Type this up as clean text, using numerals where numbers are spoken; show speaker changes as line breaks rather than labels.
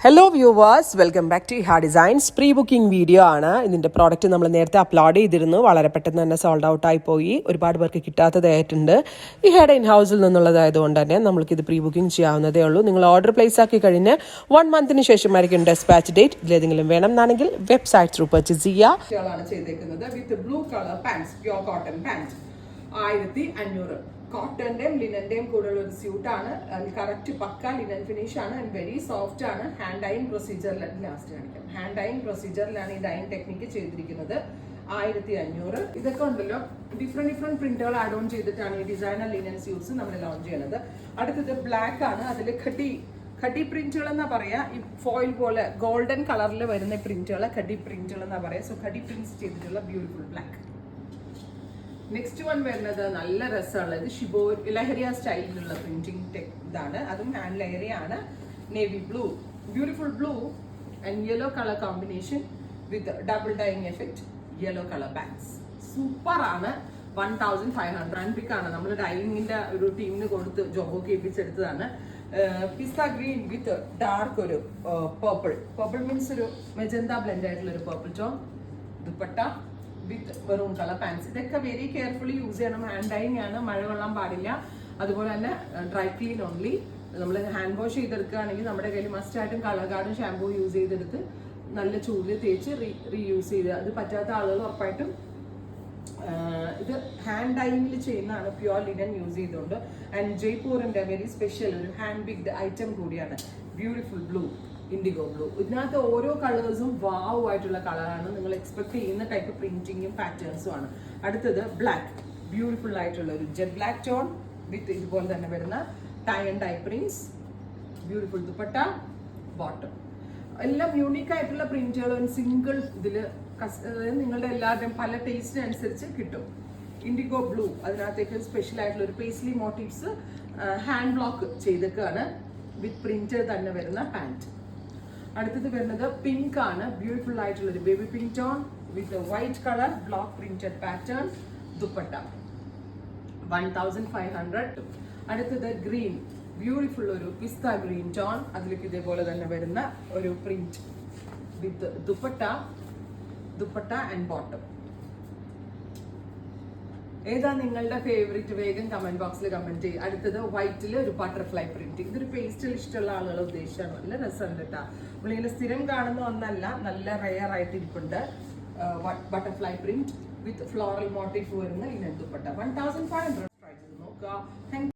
Hello viewers, welcome back to Iha Designs. Pre booking video ആണ്. ഇതിൻ്റെ product നമ്മൾ നേരത്തെ അപ്ലോഡ് ചെയ്തിരുന്നു. വളരെ പെട്ടെന്ന് തന്നെ സോൾഡ് ഔട്ട് ആയി പോയി. ഒരുപാട് പേർക്ക് കിട്ടാത്തതായിട്ടുണ്ട്. ഇഹയുടെ ഇൻ ഹൗസിൽ നിന്നുള്ളതായതുകൊണ്ട് തന്നെ നമ്മൾക്കിത് പ്രീ ബുക്കിംഗ് ചെയ്യാവുന്നതേ ഉള്ളൂ. നിങ്ങൾ ഓർഡർ പ്ലേസ് ആക്കി കഴിഞ്ഞ് 1 മന്തിന് ശേഷമായിരിക്കും ഡെസ്പാച്ച് ഡേറ്റ്. ഇതിലേതെങ്കിലും വേണം എന്നാണെങ്കിൽ വെബ്സൈറ്റ് ത്രൂ പർച്ചേസ് ചെയ്യുക. ചെയ്തേക്കുന്നത് with blue colour pants, pure cotton pants, 1500. കോട്ടന്റെയും ലിനന്റെയും കൂടെയുള്ള ഒരു സ്യൂട്ടാണ്. കറക്റ്റ് പക്ക ലിനൻ ഫിനിഷ് ആണ് ആൻഡ് വെരി സോഫ്റ്റ് ആണ്. ഹാൻഡ് ഡൈയിങ് പ്രൊസീജിയറിലാണ്, ലാസ്റ്റ് കാണിക്കാം, ഹാൻഡ് ഡൈയിങ് പ്രൊസീജിയറിലാണ് ഈ ഡൈയിങ് ടെക്നിക്ക് ചെയ്തിരിക്കുന്നത്. 1500. ഇതൊക്കെ ഉണ്ടല്ലോ ഡിഫറെന്റ് പ്രിന്റുകൾ ആഡ് ഓൺ ചെയ്തിട്ടാണ് ഈ ഡിസൈനർ ലിനൻ സ്യൂട്ട്സ് നമ്മൾ ലോഞ്ച് ചെയ്യുന്നത്. അടുത്തത് ബ്ലാക്ക് ആണ്. അതിൽ ഖഡി പ്രിന്റുകൾ എന്നാ പറയാ. ഈ ഫോയിൽ പോലെ ഗോൾഡൻ കളറിൽ വരുന്ന പ്രിന്റുകൾ ഖഡി പ്രിന്റുകൾ എന്നാ പറയാ. സോ ഖഡി പ്രിന്റ്സ് ചെയ്തിട്ടുള്ള ബ്യൂട്ടിഫുൾ ബ്ലാക്ക്. നെക്സ്റ്റ് വൺ വരുന്നത് നല്ല രസമുള്ളത് ഷിബോ ലഹരിയ സ്റ്റൈലിലുള്ള പ്രിന്റിംഗ് ഇതാണ്. അതും ഹാൻഡ് ലഹരിയാണ്. Navy blue, beautiful blue and yellow colour combination with double dyeing effect, yellow colour bags. Super ആണ്. 1500 ഹാൻഡ് പിക്ക് ആണ്. നമ്മൾ ഡൈയിങ്ങിന്റെ ഒരു ടീമിന് കൊടുത്ത് ജോബൊക്കെ ഏൽപ്പിച്ചെടുത്തതാണ്. പിസ്ത ഗ്രീൻ വിത്ത് ഡാർക്ക് ഒരു പേർപ്പിൾ മീൻസ് ഒരു മെജന്ത ബ്ലെൻഡ് ആയിട്ടുള്ള ഒരു purple tone. Dupatta with maroon colour pants. ഇതൊക്കെ വെരി കെയർഫുള്ളി യൂസ് ചെയ്യണം. ഹാൻഡ് ഡൈയിങ് ആണ്, മഴ കൊള്ളാൻ പാടില്ല. അതുപോലെ തന്നെ ഡ്രൈ ക്ലീൻ ഓൺലി. നമ്മൾ ഹാൻഡ് വാഷ് ചെയ്തെടുക്കുകയാണെങ്കിൽ നമ്മുടെ കയ്യിൽ മസ്റ്റായിട്ടും കളർ ഗാർഡൻ ഷാമ്പൂ യൂസ് ചെയ്തെടുത്ത് നല്ല ചൂടിൽ തേച്ച് റീയൂസ് ചെയ്ത്, അത് പറ്റാത്ത ആളുകൾ ഉറപ്പായിട്ടും ഇത് ഹാൻഡ് ഡൈയിങ്ങിൽ ചെയ്യുന്നതാണ്, പ്യുവർ ലിനൻ യൂസ് ചെയ്തുകൊണ്ട്. ആൻഡ് ജയ്പൂരിന്റെ വെരി സ്പെഷ്യൽ ഒരു ഹാൻഡ് പിക്ഡ് ഐറ്റം കൂടിയാണ് ബ്യൂട്ടിഫുൾ ബ്ലൂ, ഇൻഡിഗോ ബ്ലൂ. ഇതിനകത്ത് ഓരോ കളേഴ്സും വാവ് ആയിട്ടുള്ള കളറാണ്. നിങ്ങൾ എക്സ്പെക്ട് ചെയ്യുന്ന ടൈപ്പ് പ്രിന്റിങ്ങും പാറ്റേൺസും ആണ്. അടുത്തത് ബ്ലാക്ക്, ബ്യൂട്ടിഫുൾ ആയിട്ടുള്ള ഒരു ജെറ്റ് ബ്ലാക്ക് ടോൺ വിത്ത് ഇതുപോലെ തന്നെ വരുന്ന tie and dye prints, beautiful dupatta, bottom. എല്ലാം യൂണീക്ക് ആയിട്ടുള്ള പ്രിന്റുകൾ സിംഗിൾ ഇതിൽ നിങ്ങളുടെ എല്ലാവരുടെയും പല ടേസ്റ്റിനനുസരിച്ച് കിട്ടും. ഇൻഡിഗോ ബ്ലൂ, അതിനകത്തേക്ക് സ്പെഷ്യൽ ആയിട്ടുള്ള ഒരു പേസ്ലി മോട്ടീവ്സ് ഹാൻഡ് ബ്ലോക്ക് ചെയ്തേക്കാണ് വിത്ത് പ്രിന്റ് തന്നെ വരുന്ന പാൻറ്. അടുത്തത് വരുന്നത് പിങ്ക് ആണ്. ബ്യൂട്ടിഫുൾ ആയിട്ടുള്ള ഒരു ബേബി പിങ്ക് ടോൺ വിത്ത് white colour block printed pattern, dupatta 1500. അടുത്തത് ഗ്രീൻ, ബ്യൂട്ടിഫുൾ ഒരു പിസ്ത ഗ്രീൻ ടോൺ, അതിലേക്ക് ഇതേപോലെ തന്നെ വരുന്ന ഒരു print with dupatta and bottom. ഏതാ നിങ്ങളുടെ ഫേവറേറ്റ്? വേഗം കമന്റ് ബോക്സിൽ കമന്റ് ചെയ്യും. അടുത്തത് വൈറ്റിൽ ഒരു ബട്ടർഫ്ലൈ പ്രിന്റ്. ഇതൊരു പേസ്റ്റൽ ഇഷ്ടമുള്ള ആളുകൾ ഉദ്ദേശിച്ചാണ്. നല്ല രസമുണ്ട് കേട്ടോ. നമ്മളിങ്ങനെ സ്ഥിരം കാണുന്ന ഒന്നല്ല, നല്ല റെയർ ആയിട്ട് ഇരിപ്പുണ്ട്. ബട്ടർഫ്ലൈ പ്രിന്റ് വിത്ത് ഫ്ലോറൽ മോട്ടീഫ് വരുന്ന ഇങ്ങനെ ദുപ്പട്ട 1500. ട്രൈ ചെയ്ത് നോക്കുക.